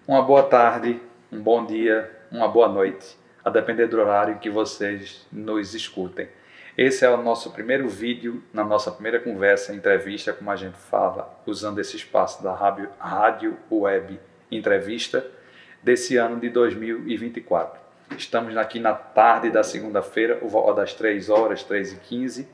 Uma boa tarde, um bom dia, uma boa noite, a depender do horário que vocês nos escutem. Esse é o nosso primeiro vídeo, na nossa primeira conversa, entrevista, como a gente fala, usando esse espaço da rádio web entrevista, desse ano de 2024. Estamos aqui na tarde da segunda-feira, das 3 horas, 3h15,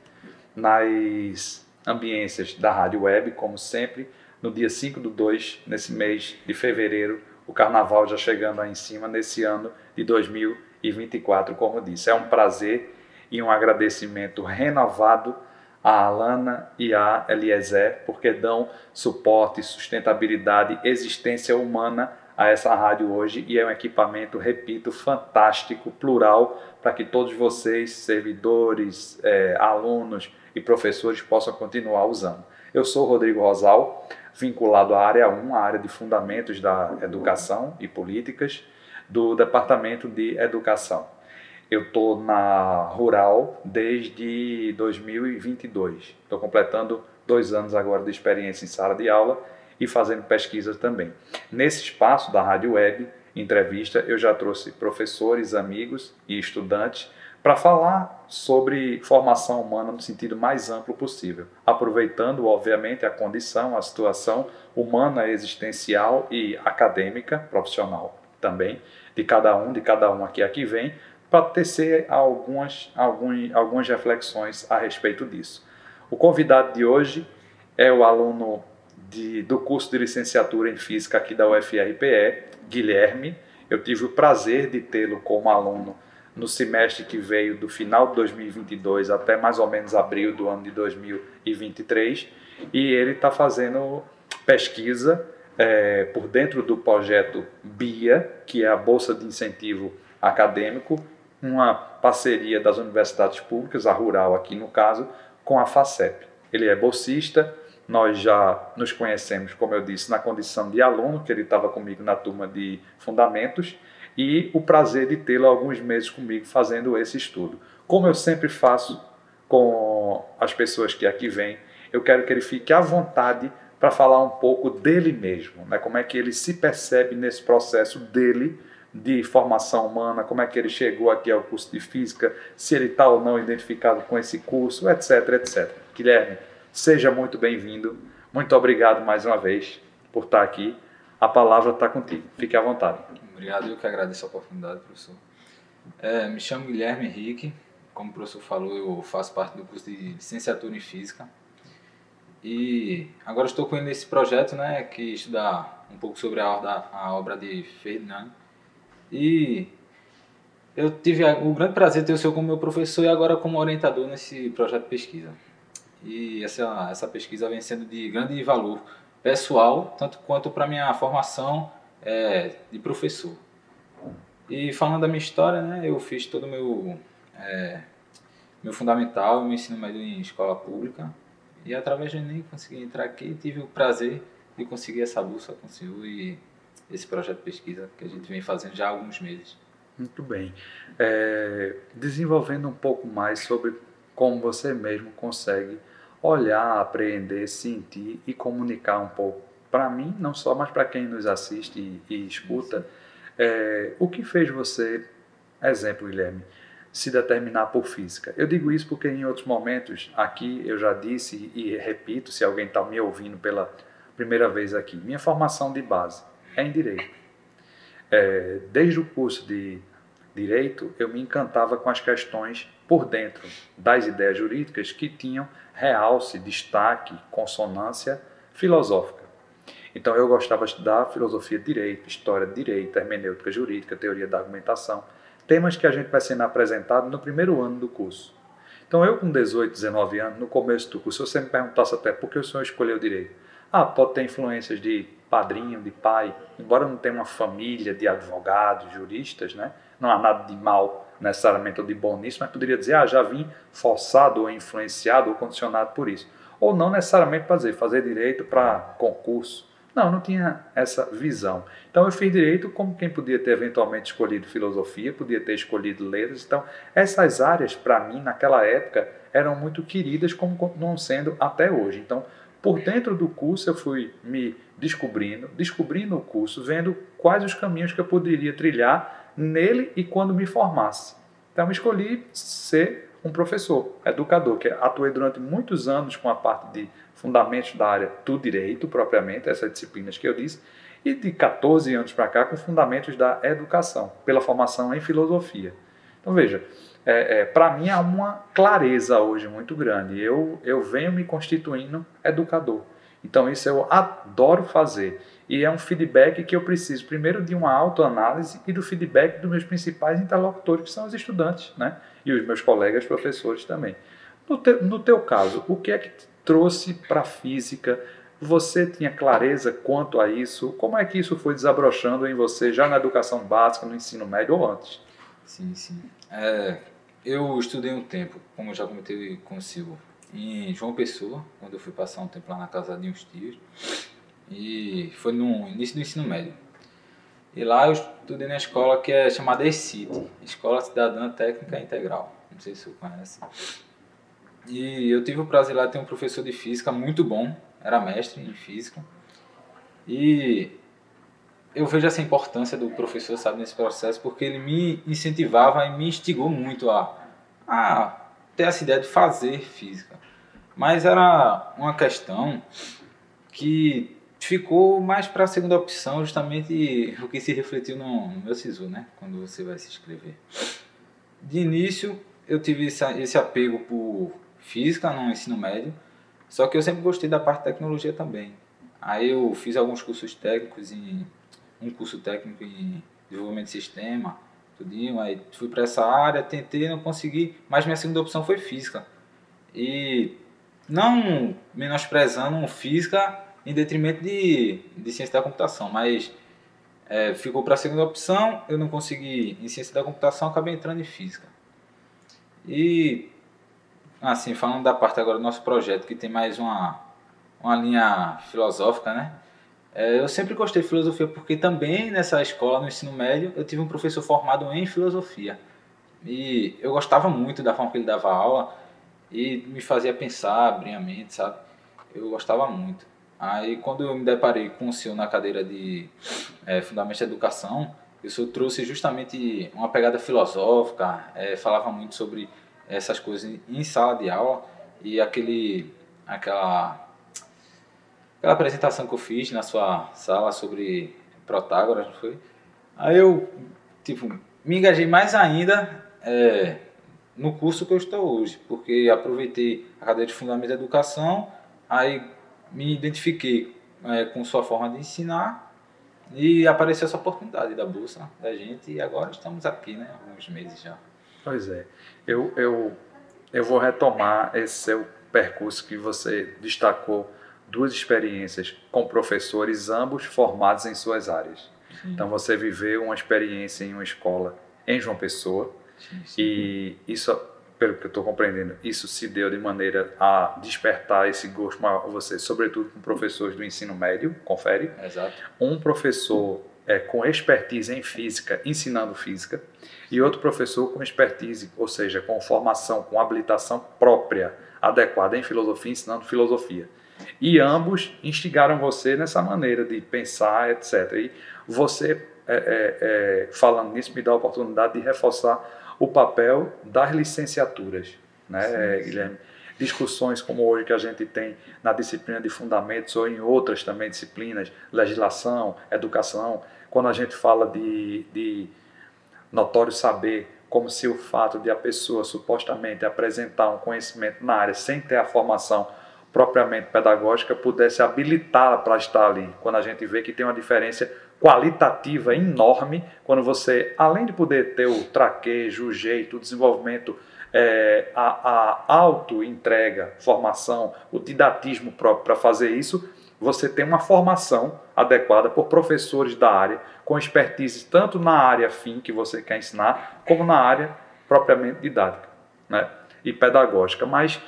nas ambiências da rádio web, como sempre, no dia 5/2, nesse mês de fevereiro, o carnaval já chegando aí em cima nesse ano de 2024, como disse. É um prazer e um agradecimento renovado a Alana e a Eliezer, porque dão suporte, sustentabilidade, existência humana a essa rádio hoje, e é um equipamento, repito, fantástico, plural, para que todos vocês, servidores, alunos e professores possam continuar usando. Eu sou Rodrigo Rosal, vinculado à área 1, a área de fundamentos da educação e políticas do Departamento de Educação. Eu estou na Rural desde 2022. Estou completando 2 anos agora de experiência em sala de aula e fazendo pesquisas também. Nesse espaço da Rádio Web, entrevista, eu já trouxe professores, amigos e estudantes para falar sobre formação humana no sentido mais amplo possível, aproveitando, obviamente, a condição, a situação humana, existencial e acadêmica, profissional também, de cada um aqui vem, para tecer algumas reflexões a respeito disso. O convidado de hoje é o aluno do curso de licenciatura em Física aqui da UFRPE, Guilherme. Eu tive o prazer de tê-lo como aluno no semestre que veio do final de 2022 até mais ou menos abril do ano de 2023, e ele está fazendo pesquisa por dentro do projeto BIA, que é a Bolsa de Incentivo Acadêmico, uma parceria das universidades públicas, a Rural aqui no caso, com a FACEP. Ele é bolsista, nós já nos conhecemos, como eu disse, na condição de aluno, que ele estava comigo na turma de Fundamentos, e o prazer de tê-lo há alguns meses comigo fazendo esse estudo. Como eu sempre faço com as pessoas que aqui vêm, eu quero que ele fique à vontade para falar um pouco dele mesmo, né? Como é que ele se percebe nesse processo dele de formação humana, como é que ele chegou aqui ao curso de Física, se ele está ou não identificado com esse curso, etc, etc. Guilherme, seja muito bem-vindo, muito obrigado mais uma vez por estar aqui, a palavra está contigo, fique à vontade. Obrigado, eu que agradeço a oportunidade, professor. Me chamo Guilherme Henrique, como o professor falou, eu faço parte do curso de licenciatura em Física. E agora estou com ele nesse projeto, né, que estuda um pouco sobre a obra de Ferdinand. E eu tive o grande prazer de ter o senhor como meu professor e agora como orientador nesse projeto de pesquisa. E essa pesquisa vem sendo de grande valor pessoal, tanto quanto para a minha formação de professor. E falando da minha história, né, eu fiz todo o meu fundamental, meu ensino médio em escola pública, e através do Enem consegui entrar aqui e tive o prazer de conseguir essa bolsa com o senhor e esse projeto de pesquisa que a gente vem fazendo já há alguns meses. Muito bem. Desenvolvendo um pouco mais sobre como você mesmo consegue olhar, apreender, sentir e comunicar um pouco para mim, não só, mas para quem nos assiste e escuta, o que fez você, exemplo, Guilherme, se determinar por física? Eu digo isso porque em outros momentos, aqui eu já disse e repito, se alguém está me ouvindo pela primeira vez aqui, minha formação de base é em Direito. Desde o curso de Direito, eu me encantava com as questões por dentro das ideias jurídicas que tinham realce, destaque, consonância filosófica. Então eu gostava de estudar filosofia de direito, história de direito, hermenêutica jurídica, teoria da argumentação, temas que a gente vai sendo apresentado no primeiro ano do curso. Então eu com 18, 19 anos, no começo do curso, se você me perguntasse até por que o senhor escolheu direito, pode ter influências de padrinho, de pai, embora eu não tenha uma família de advogados, juristas, né? Não há nada de mal necessariamente ou de bom nisso, mas poderia dizer, já vim forçado ou influenciado ou condicionado por isso. Ou não necessariamente para fazer direito para concurso. Não tinha essa visão. Então eu fiz direito como quem podia ter eventualmente escolhido filosofia, podia ter escolhido letras. Então essas áreas, para mim, naquela época, eram muito queridas, como continuam sendo até hoje. Então, Por dentro do curso eu fui me descobrindo o curso, vendo quais os caminhos que eu poderia trilhar nele e quando me formasse. Então eu escolhi ser um professor, educador, que atuei durante muitos anos com a parte de fundamentos da área do direito, propriamente, essas disciplinas que eu disse, e de 14 anos para cá com fundamentos da educação, pela formação em filosofia. Então veja, para mim há uma clareza hoje muito grande. Eu venho me constituindo educador. Então isso eu adoro fazer. E é um feedback que eu preciso, primeiro, de uma autoanálise e do feedback dos meus principais interlocutores, que são os estudantes, né? E os meus colegas professores também. No teu caso, o que é que te trouxe para a física? Você tinha clareza quanto a isso? Como é que isso foi desabrochando em você, já na educação básica, no ensino médio ou antes? Sim, sim. Eu estudei um tempo, como eu já comentei com o Silvio, em João Pessoa, quando eu fui passar um tempo lá na casa de uns tios. E foi no início do ensino médio. E lá eu estudei na escola que é chamada ECIT, Escola Cidadã Técnica Integral. Não sei se você conhece. E eu tive o prazer lá de ter um professor de física muito bom, era mestre em física. E eu vejo essa importância do professor, sabe, nesse processo, porque ele me incentivava e me instigou muito a ter essa ideia de fazer física. Mas era uma questão que ficou mais para a segunda opção, justamente o que se refletiu no meu SISU, né? Quando você vai se inscrever. De início, eu tive esse apego por física no ensino médio, só que eu sempre gostei da parte de tecnologia também. Aí eu fiz alguns cursos técnicos, um curso técnico em desenvolvimento de sistema, tudinho, aí fui para essa área, tentei, não consegui, mas minha segunda opção foi física. E não menosprezando física em detrimento de ciência da computação, mas ficou para a segunda opção, eu não consegui em ciência da computação, acabei entrando em física. E, assim, falando da parte agora do nosso projeto, que tem mais uma linha filosófica, né? Eu sempre gostei de filosofia, porque também nessa escola, no ensino médio, eu tive um professor formado em filosofia. E eu gostava muito da forma que ele dava aula e me fazia pensar, abrir a mente, sabe? Eu gostava muito. Aí, quando eu me deparei com o senhor na cadeira de Fundamentos da Educação, o senhor trouxe justamente uma pegada filosófica, falava muito sobre essas coisas em sala de aula, e aquela apresentação que eu fiz na sua sala sobre Protágoras, não foi? Aí eu, me engajei mais ainda no curso que eu estou hoje, porque aproveitei a cadeira de Fundamentos da Educação, aí me identifiquei com sua forma de ensinar e apareceu essa oportunidade da bolsa da gente e agora estamos aqui, né, há uns meses já. Pois é, eu vou retomar esse seu percurso que você destacou, duas experiências com professores, ambos formados em suas áreas. Sim. Então você viveu uma experiência em uma escola em João Pessoa, sim. E isso, pelo que eu estou compreendendo, isso se deu de maneira a despertar esse gosto maior a você, sobretudo com professores do ensino médio, confere? Exato. Um professor com expertise em física, ensinando física, e outro professor com expertise, ou seja, com formação, com habilitação própria, adequada em filosofia, ensinando filosofia. E ambos instigaram você nessa maneira de pensar, etc. E você, falando nisso, me dá a oportunidade de reforçar o papel das licenciaturas, né, Guilherme? Discussões como hoje que a gente tem na disciplina de fundamentos ou em outras também disciplinas, legislação, educação, quando a gente fala de notório saber, como se o fato de a pessoa supostamente apresentar um conhecimento na área sem ter a formação propriamente pedagógica pudesse habilitá-la para estar ali, quando a gente vê que tem uma diferença qualitativa enorme, quando você, além de poder ter o traquejo, o jeito, o desenvolvimento, a auto-entrega, formação, o didatismo próprio para fazer isso, você tem uma formação adequada por professores da área, com expertise tanto na área fim que você quer ensinar, como na área propriamente didática, né, e pedagógica. Mas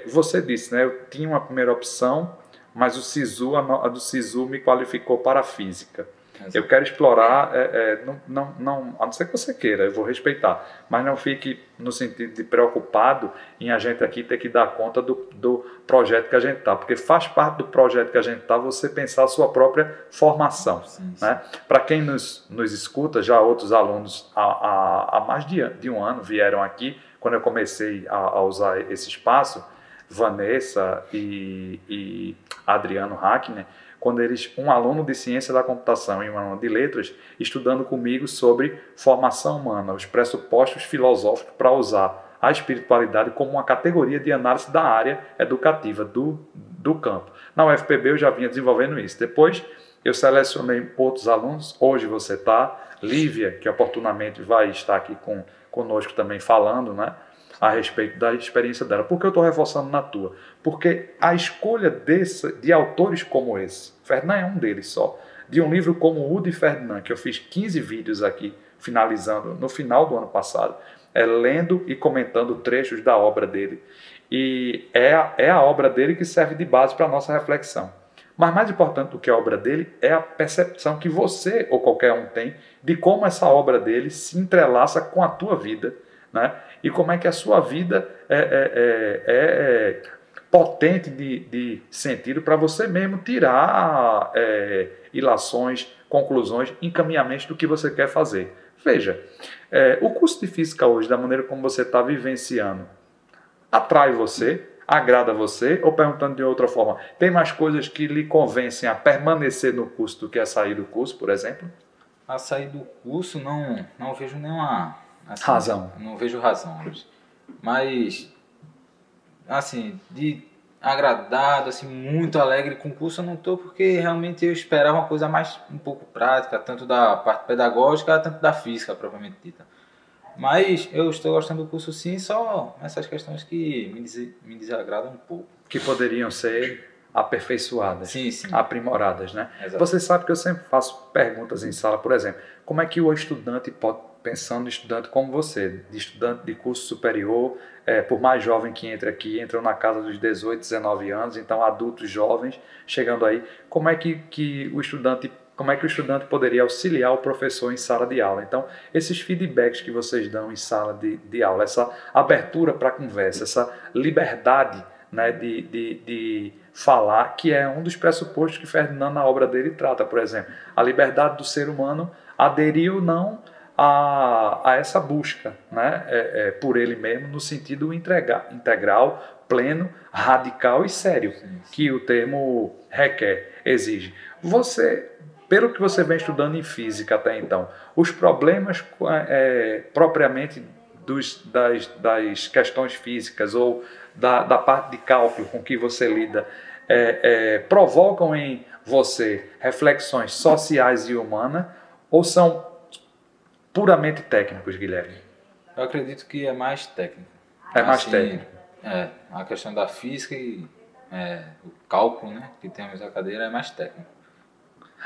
você disse, né, eu tinha uma primeira opção, mas o SISU, a do SISU me qualificou para a física. Exato. Eu quero explorar, a não ser que você queira, eu vou respeitar, mas não fique no sentido de preocupado em a gente aqui ter que dar conta do projeto que a gente está, porque faz parte do projeto que a gente está você pensar a sua própria formação. Sim. Né? Para quem nos escuta, já outros alunos há mais de um ano vieram aqui, quando eu comecei a usar esse espaço, Vanessa e Adriano Hackner, quando um aluno de ciência da computação e um aluno de letras, estudando comigo sobre formação humana, os pressupostos filosóficos para usar a espiritualidade como uma categoria de análise da área educativa do campo. Na UFPB eu já vinha desenvolvendo isso. Depois eu selecionei outros alunos, hoje você está, Lívia, que oportunamente vai estar aqui conosco também falando, né, a respeito da experiência dela. Por que eu estou reforçando na tua? Porque a escolha de autores como esse, Ferdinand é um deles só, de um livro como o de Ferdinand, que eu fiz 15 vídeos aqui, finalizando no final do ano passado, lendo e comentando trechos da obra dele. E é a obra dele que serve de base para a nossa reflexão. Mas mais importante do que a obra dele é a percepção que você ou qualquer um tem de como essa obra dele se entrelaça com a tua vida, né? E como é que a sua vida é potente de sentido para você mesmo tirar ilações, conclusões, encaminhamentos do que você quer fazer. Veja, o curso de Física hoje, da maneira como você está vivenciando, atrai você, agrada você, ou perguntando de outra forma, tem mais coisas que lhe convencem a permanecer no curso do que a sair do curso, por exemplo? A sair do curso não vejo nenhuma razão. Não vejo razão. Mas, assim, de agradado, assim, muito alegre com o curso eu não estou, porque realmente eu esperava uma coisa mais um pouco prática, tanto da parte pedagógica, tanto da física propriamente dita. Mas eu estou gostando do curso sim, só essas questões que me desagradam um pouco. Que poderiam ser aperfeiçoadas, sim. Aprimoradas, né? Exato. Você sabe que eu sempre faço perguntas em sala, por exemplo, como é que o estudante pode, pensando em estudante como você, de estudante de curso superior, por mais jovem que entre aqui, entram na casa dos 18, 19 anos, então adultos jovens, chegando aí, como é que o estudante poderia auxiliar o professor em sala de aula? Então, esses feedbacks que vocês dão em sala de aula, essa abertura para a conversa, essa liberdade, né, de falar, que é um dos pressupostos que Ferdinand na obra dele trata, por exemplo, a liberdade do ser humano aderir ou não a essa busca, né, por ele mesmo, no sentido integral, pleno, radical e sério, que o termo requer, exige. Pelo que você vem estudando em física até então, os problemas propriamente das questões físicas ou da parte de cálculo com que você lida provocam em você reflexões sociais e humanas ou são puramente técnicos, Guilherme? Eu acredito que é mais técnico. Mais técnico. A questão da física e o cálculo, né, que temos na cadeira é mais técnico.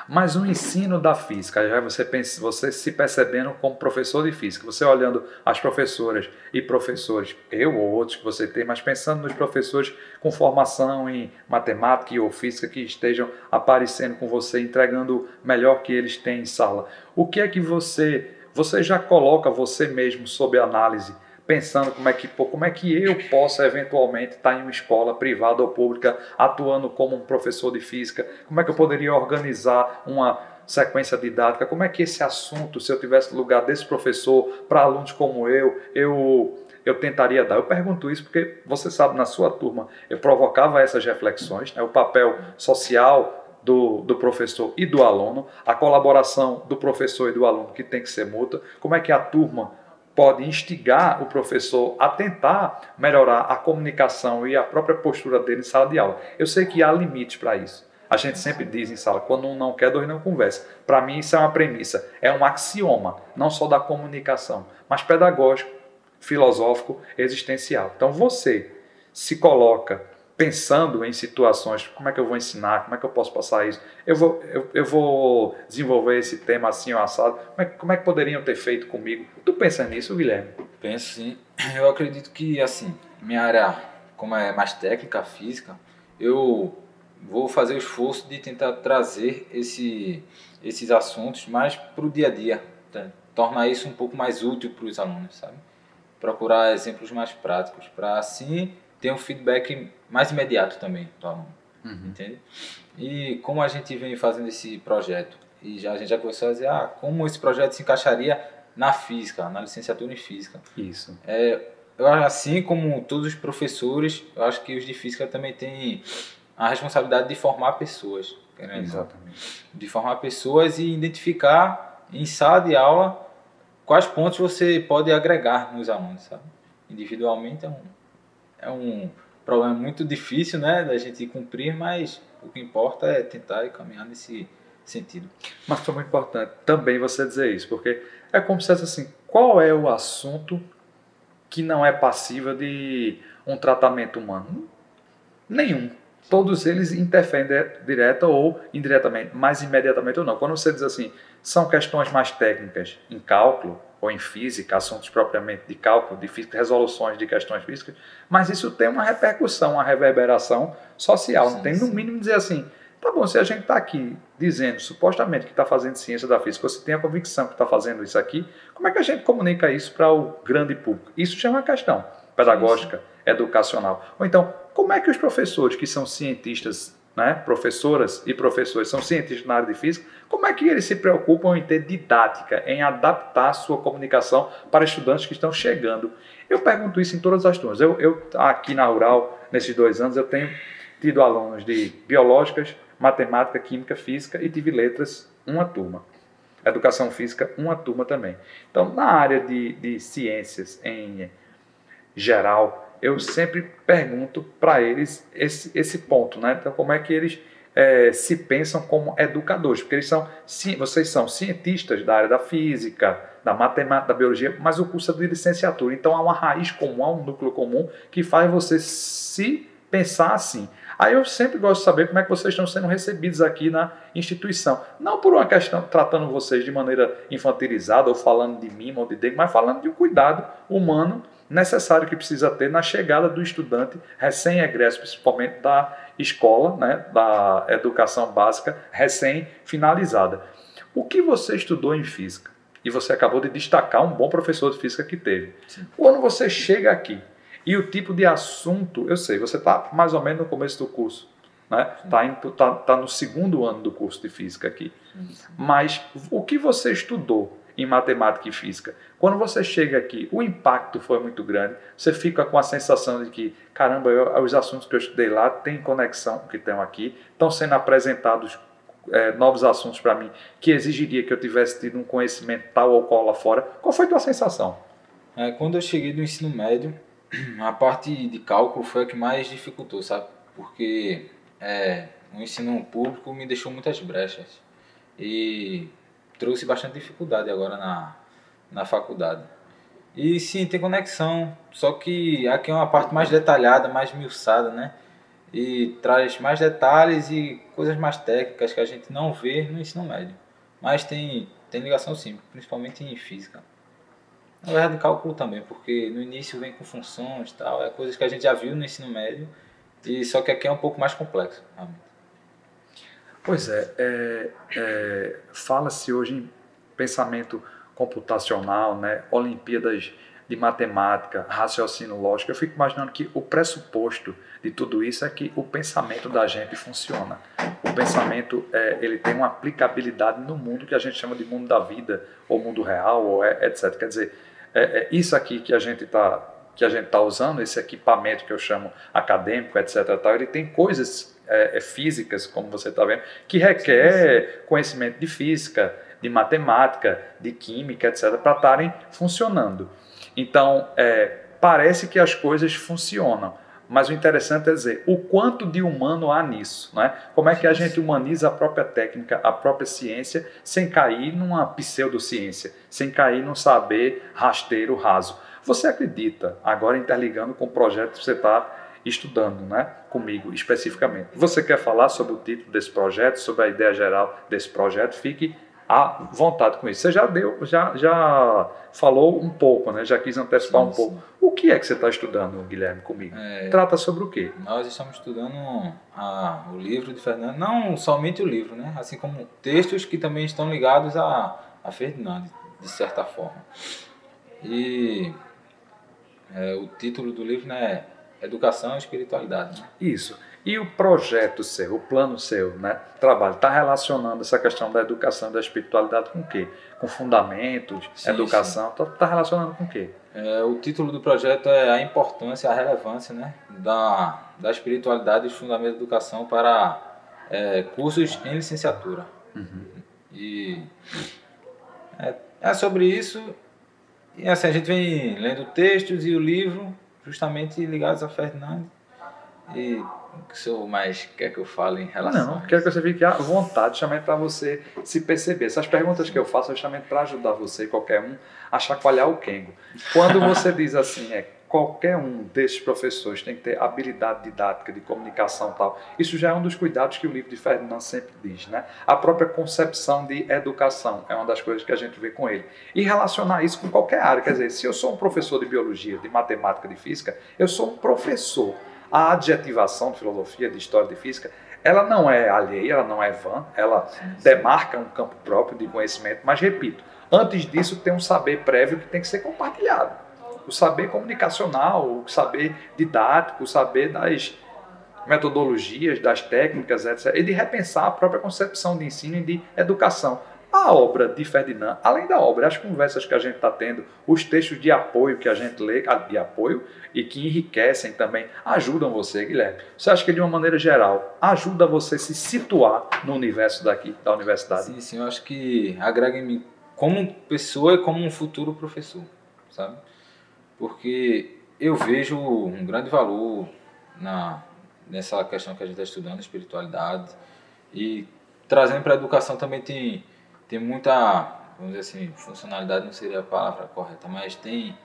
Mas o ensino da física, já você se percebendo como professor de física, você olhando as professoras e professores, eu ou outros que você tem, mas pensando nos professores com formação em matemática ou física que estejam aparecendo com você, entregando melhor que eles têm em sala. O que é que você já coloca você mesmo sob análise, pensando como é que eu posso eventualmente estar em uma escola privada ou pública atuando como um professor de física, como é que eu poderia organizar uma sequência didática, como é que esse assunto, se eu tivesse lugar desse professor para alunos como eu tentaria dar. Eu pergunto isso porque você sabe, na sua turma eu provocava essas reflexões, né, o papel social do professor e do aluno, a colaboração do professor e do aluno que tem que ser mútua, como é que a turma pode instigar o professor a tentar melhorar a comunicação e a própria postura dele em sala de aula. Eu sei que há limites para isso. A gente sempre diz em sala, quando um não quer, dois não conversa. Para mim isso é uma premissa, é um axioma, não só da comunicação, mas pedagógico, filosófico, existencial. Então você se coloca pensando em situações, como é que eu vou ensinar, como é que eu posso passar isso, eu vou desenvolver esse tema assim ou assado, como é que poderiam ter feito comigo? Tu pensa nisso, Guilherme? Penso sim. Eu acredito que, assim, minha área, como é mais técnica, física, eu vou fazer o esforço de tentar trazer esses assuntos mais para o dia a dia, tá? Tornar isso um pouco mais útil para os alunos, sabe? Procurar exemplos mais práticos, para assim tem um feedback mais imediato também do aluno, entende? E como a gente vem fazendo esse projeto, e a gente já começou a dizer, como esse projeto se encaixaria na física, na licenciatura em física. Isso. Eu, assim como todos os professores, eu acho que os de física também têm a responsabilidade de formar pessoas. Exatamente. De formar pessoas e identificar em sala de aula quais pontos você pode agregar nos alunos, sabe? Individualmente é um problema muito difícil, né, da gente cumprir, mas o que importa é tentar e caminhar nesse sentido. Mas foi muito importante também você dizer isso, porque é como se fosse assim, qual é o assunto que não é passível de um tratamento humano? Nenhum. Todos eles interferem direta ou indiretamente, mais imediatamente ou não. Quando você diz assim, são questões mais técnicas em cálculo ou em física, assuntos propriamente de cálculo, de física, resoluções de questões físicas, mas isso tem uma repercussão, uma reverberação social. Não tem no mínimo dizer assim, tá bom, se a gente está aqui dizendo supostamente que está fazendo ciência da física, você tem a convicção que está fazendo isso aqui, como é que a gente comunica isso para o grande público? Isso já é uma questão pedagógica, educacional. Ou então, como é que os professores que são cientistas, né, professoras e professores são cientistas na área de física, como é que eles se preocupam em ter didática, em adaptar a sua comunicação para estudantes que estão chegando? Eu pergunto isso em todas as turmas. Eu aqui na Rural, nesses 2 anos, eu tenho tido alunos de biológicas, matemática, química, física e tive letras, uma turma. Educação física, uma turma também. Então, na área de ciências em geral, eu sempre pergunto para eles esse ponto, né? Então, como é que eles se pensam como educadores? Porque vocês são cientistas da área da física, da matemática, da biologia, mas o curso é de licenciatura. Então, há uma raiz comum, há um núcleo comum que faz você se pensar assim. Aí eu sempre gosto de saber como é que vocês estão sendo recebidos aqui na instituição. Não por uma questão tratando vocês de maneira infantilizada ou falando de mimo ou de dele, mas falando de um cuidado humano necessário que precisa ter na chegada do estudante recém-egresso, principalmente da escola, né, da educação básica recém-finalizada. O que você estudou em física? E você acabou de destacar um bom professor de física que teve. Sim. Quando você chega aqui, e o tipo de assunto, eu sei, você está mais ou menos no começo do curso, né? Tá no 2º ano do curso de física aqui. Sim. Mas o que você estudou em matemática e física? Quando você chega aqui, o impacto foi muito grande, você fica com a sensação de que, caramba, os assuntos que eu estudei lá têm conexão com o que estão aqui, estão sendo apresentados novos assuntos para mim, que exigiria que eu tivesse tido um conhecimento tal ou qual lá fora. Qual foi a tua sensação? Quando eu cheguei no ensino médio, a parte de cálculo foi a que mais dificultou, sabe? Porque o ensino público me deixou muitas brechas e trouxe bastante dificuldade agora na faculdade. E sim, tem conexão, só que aqui é uma parte mais detalhada, mais miuçada, né? E traz mais detalhes e coisas mais técnicas que a gente não vê no ensino médio. Mas tem ligação sim, principalmente em física. Na verdade, cálculo também, porque no início vem com funções e tal, é coisas que a gente já viu no ensino médio, e só que aqui é um pouco mais complexo, realmente. Pois fala-se hoje em pensamento computacional, né? Olimpíadas de matemática, raciocínio lógico. Eu fico imaginando que o pressuposto de tudo isso é que o pensamento da gente funciona. O pensamento ele tem uma aplicabilidade no mundo que a gente chama de mundo da vida, ou mundo real, ou etc. Quer dizer, isso aqui que a gente está usando, esse equipamento que eu chamo acadêmico, etc. Tal, ele tem coisas físicas, como você está vendo, que requer conhecimento de física, de matemática, de química, etc., para estarem funcionando. Então, parece que as coisas funcionam, mas o interessante é dizer o quanto de humano há nisso, né? Como é que a gente humaniza a própria técnica, a própria ciência, sem cair numa pseudociência, sem cair num saber rasteiro, raso. Você acredita, agora interligando com o projeto que você está estudando, né, comigo especificamente. Você quer falar sobre o título desse projeto, sobre a ideia geral desse projeto? Fique à vontade com isso. Você já falou um pouco, né? Já quis antecipar um pouco. O que é que você está estudando, Guilherme, comigo? Trata sobre o quê? Nós estamos estudando o livro de Ferdinand, não somente o livro, né? Assim como textos que também estão ligados a Ferdinand, de certa forma. E o título do livro, né, educação e espiritualidade, né? Isso. E o projeto seu, o plano seu, né, trabalho, está relacionando essa questão da educação e da espiritualidade com o quê? Com fundamentos, Sim, educação, está relacionando com o quê? O título do projeto é a importância, a relevância, né, da espiritualidade e os fundamentos da educação para cursos em licenciatura. E é sobre isso. E assim, a gente vem lendo textos e o livro justamente ligados a Ferdinand. E o que o senhor mais quer que eu fale em relação a isso? Quero que você fique à vontade, justamente para você se perceber. Essas perguntas que eu faço é justamente para ajudar você, qualquer um, a chacoalhar o Kengo. Quando você diz assim, qualquer um desses professores tem que ter habilidade didática, de comunicação e tal, isso já é um dos cuidados que o livro de Ferdinand sempre diz, né? A própria concepção de educação é uma das coisas que a gente vê com ele. E relacionar isso com qualquer área, quer dizer, se eu sou um professor de biologia, de matemática, de física, eu sou um professor. A adjetivação de filosofia, de história, de física, ela não é alheia, ela não é vã, ela demarca um campo próprio de conhecimento, mas repito, antes disso tem um saber prévio que tem que ser compartilhado. O saber comunicacional, o saber didático, o saber das metodologias, das técnicas, etc. E de repensar a própria concepção de ensino e de educação. A obra de Ferdinand, além da obra, as conversas que a gente está tendo, os textos de apoio que a gente lê, de apoio e que enriquecem também, ajudam você, Guilherme. Você acha que, de uma maneira geral, ajuda você a se situar no universo daqui, da universidade? Sim, eu acho que agrega em mim como pessoa e como um futuro professor, sabe? Porque eu vejo um grande valor nessa questão que a gente está estudando, espiritualidade, e trazendo para a educação também tem muita, vamos dizer assim, funcionalidade não seria a palavra correta, mas tem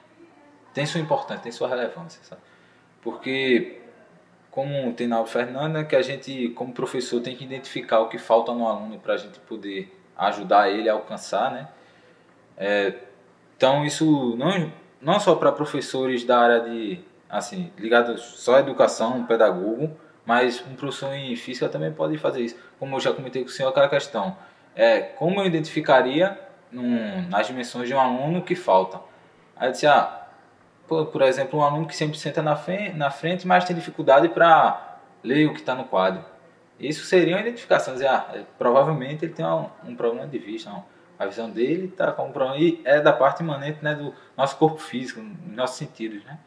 sua importância, tem sua relevância, sabe? Porque, como tem na Fernanda, que a gente, como professor, tem que identificar o que falta no aluno para a gente poder ajudar ele a alcançar, né? Então, isso não só para professores da área de, assim, ligados só à educação, um pedagogo, mas um professor em física também pode fazer isso. Como eu já comentei com o senhor, aquela questão, como eu identificaria nas dimensões de um aluno que falta? Aí eu disse, por exemplo, um aluno que sempre senta na frente, mas tem dificuldade para ler o que está no quadro. Isso seria uma identificação, dizer, provavelmente ele tem um problema de vista, a visão dele está com um problema, e é da parte imanente, né, do nosso corpo físico, dos nossos sentidos, né?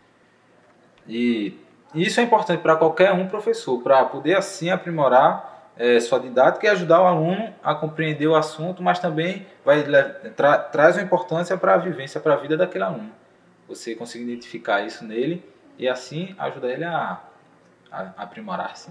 E isso é importante para qualquer um professor, para poder assim aprimorar sua didática e ajudar o aluno a compreender o assunto, mas também traz uma importância para a vivência, para a vida daquele aluno. Você conseguir identificar isso nele e assim ajudar ele a aprimorar-se.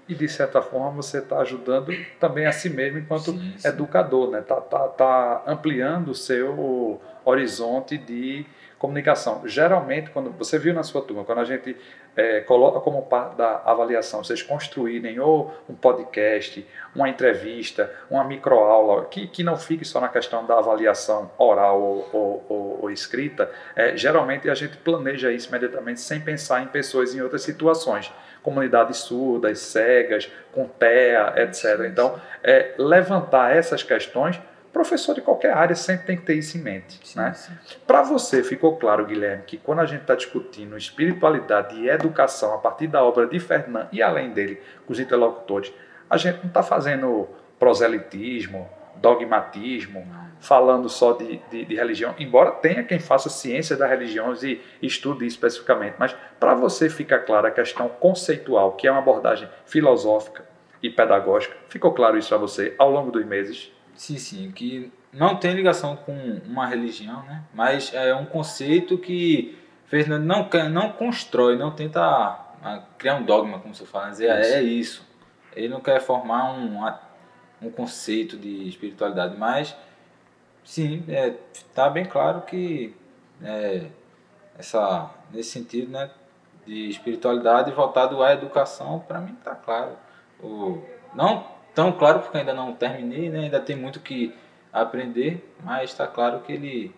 E, de certa forma, você está ajudando também a si mesmo enquanto educador, né? Tá ampliando o seu horizonte de comunicação. Geralmente, quando você viu na sua turma, quando a gente coloca como parte da avaliação, vocês construírem ou um podcast, uma entrevista, uma microaula, que não fique só na questão da avaliação oral ou escrita, geralmente a gente planeja isso imediatamente sem pensar em pessoas em outras situações. Comunidades surdas, cegas, com TEA, etc. Então, levantar essas questões, professor de qualquer área sempre tem que ter isso em mente. Né? Para você, ficou claro, Guilherme, que quando a gente está discutindo espiritualidade e educação a partir da obra de Ferdinand e além dele, com os interlocutores, a gente não está fazendo proselitismo, dogmatismo, falando só de religião, embora tenha quem faça ciência das religiões e estude isso especificamente, mas para você ficar clara a questão conceitual, que é uma abordagem filosófica e pedagógica, ficou claro isso para você ao longo dos meses? Sim, que não tem ligação com uma religião, né? Mas é um conceito que Ferdinand não constrói, não tenta criar um dogma, como você fala, dizer é isso. Ele não quer formar um conceito de espiritualidade, mas sim, tá bem claro que nesse sentido, né, de espiritualidade voltado à educação, para mim está claro. Não tão claro porque ainda não terminei, né, ainda tem muito que aprender, mas está claro que ele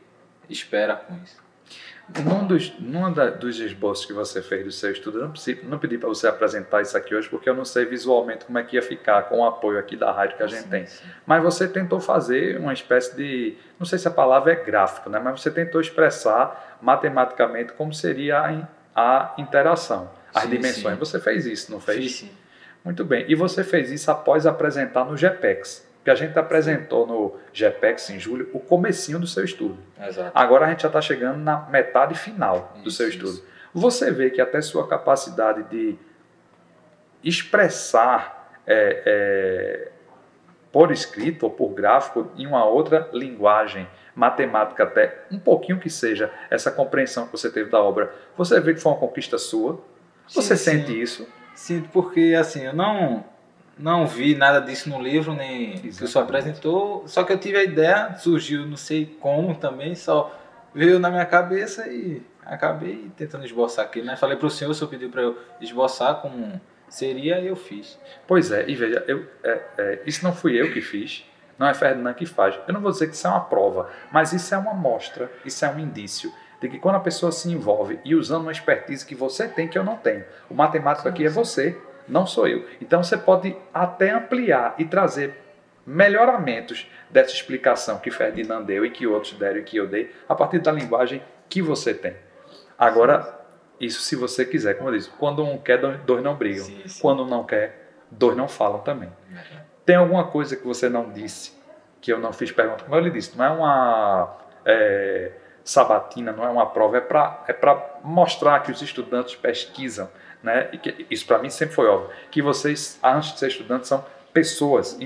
espera com isso. Dos esboços que você fez do seu estudo, eu não pedi para você apresentar isso aqui hoje, porque eu não sei visualmente como é que ia ficar com o apoio aqui da rádio que a gente tem. Mas você tentou fazer uma espécie de, não sei se a palavra é gráfico, né? Mas você tentou expressar matematicamente como seria a interação, as Sim, dimensões. sim. Você fez isso, não fez? Fiz sim. Muito bem. E você fez isso após apresentar no GPEX, que a gente apresentou no GPEX em julho o comecinho do seu estudo. Exato. Agora a gente já está chegando na metade final do seu estudo. Isso. Você vê que até sua capacidade de expressar por escrito ou por gráfico em uma outra linguagem matemática, até um pouquinho que seja essa compreensão que você teve da obra, você vê que foi uma conquista sua? Você sente isso? Sinto, porque assim, eu não vi nada disso no livro, nem que o senhor apresentou, só que eu tive a ideia, surgiu não sei como também, só veio na minha cabeça e acabei tentando esboçar aqui, né? Falei para o senhor pediu para eu esboçar como seria e eu fiz. Pois é, e veja, isso não fui eu que fiz, não é Ferdinand que faz. Eu não vou dizer que isso é uma prova, mas isso é uma amostra, isso é um indício de que quando a pessoa se envolve e usando uma expertise que você tem que eu não tenho, o matemático aqui é você, não sou eu. Então você pode até ampliar e trazer melhoramentos dessa explicação que Ferdinand deu e que outros deram e que eu dei, a partir da linguagem que você tem. Agora, isso se você quiser, como eu disse, quando um quer, dois não brigam. Sim, sim. Quando um não quer, dois não falam também. Tem alguma coisa que você não disse, que eu não fiz pergunta? Como eu lhe disse, não é uma sabatina, não é uma prova, é para mostrar que os estudantes pesquisam, né? E que, isso para mim sempre foi óbvio, que vocês, antes de ser estudantes, são pessoas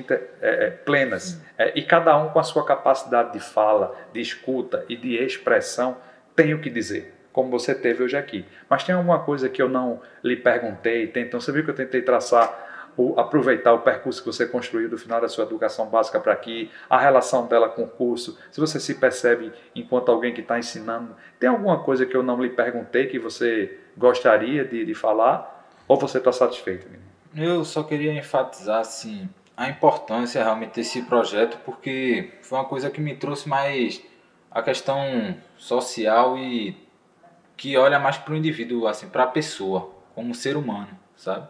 plenas, e cada um com a sua capacidade de fala, de escuta e de expressão tem o que dizer, como você teve hoje aqui. Mas tem alguma coisa que eu não lhe perguntei? Então você viu que eu tentei traçar, aproveitar o percurso que você construiu do final da sua educação básica para aqui, a relação dela com o curso, se você se percebe enquanto alguém que está ensinando. Tem alguma coisa que eu não lhe perguntei que você gostaria de falar? Ou você está satisfeito? Eu só queria enfatizar assim, a importância realmente desse projeto, porque foi uma coisa que me trouxe mais a questão social e que olha mais para o indivíduo, assim, para a pessoa, como ser humano, sabe?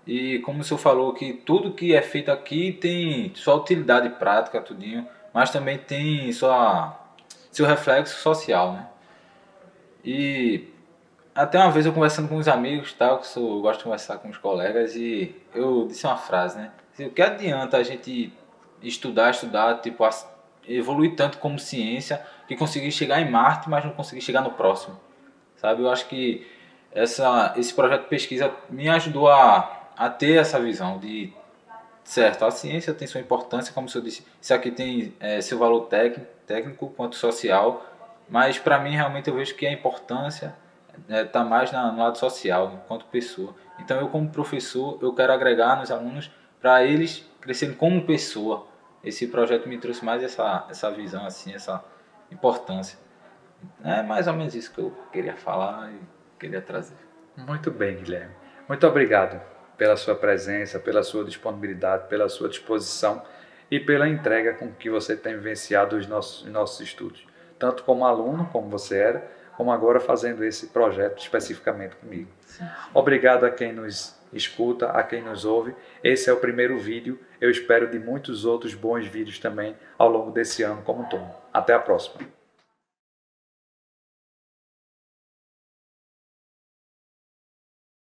E como o senhor falou, que tudo que é feito aqui tem sua utilidade prática, tudinho, mas também tem seu reflexo social, né? E até uma vez eu conversando com uns amigos, tal, que eu gosto de conversar com os colegas, e eu disse uma frase, né? O que adianta a gente estudar, tipo, evoluir tanto como ciência, que conseguir chegar em Marte, mas não conseguir chegar no próximo, sabe? Eu acho que esse projeto de pesquisa me ajudou a ter essa visão de, certo, a ciência tem sua importância, como o senhor disse, isso aqui tem seu valor técnico quanto social, mas para mim realmente eu vejo que a importância está mais no lado social, enquanto pessoa. Então eu como professor, eu quero agregar nos alunos para eles crescerem como pessoa. Esse projeto me trouxe mais essa visão, assim, essa importância. É mais ou menos isso que eu queria falar e queria trazer. Muito bem, Guilherme. Muito obrigado pela sua presença, pela sua disponibilidade, pela sua disposição e pela entrega com que você tem vivenciado os nossos estudos. Tanto como aluno, como você era, como agora fazendo esse projeto especificamente comigo. Sim. Obrigado a quem nos escuta, a quem nos ouve. Esse é o primeiro vídeo. Eu espero de muitos outros bons vídeos também ao longo desse ano como um todo. Até a próxima.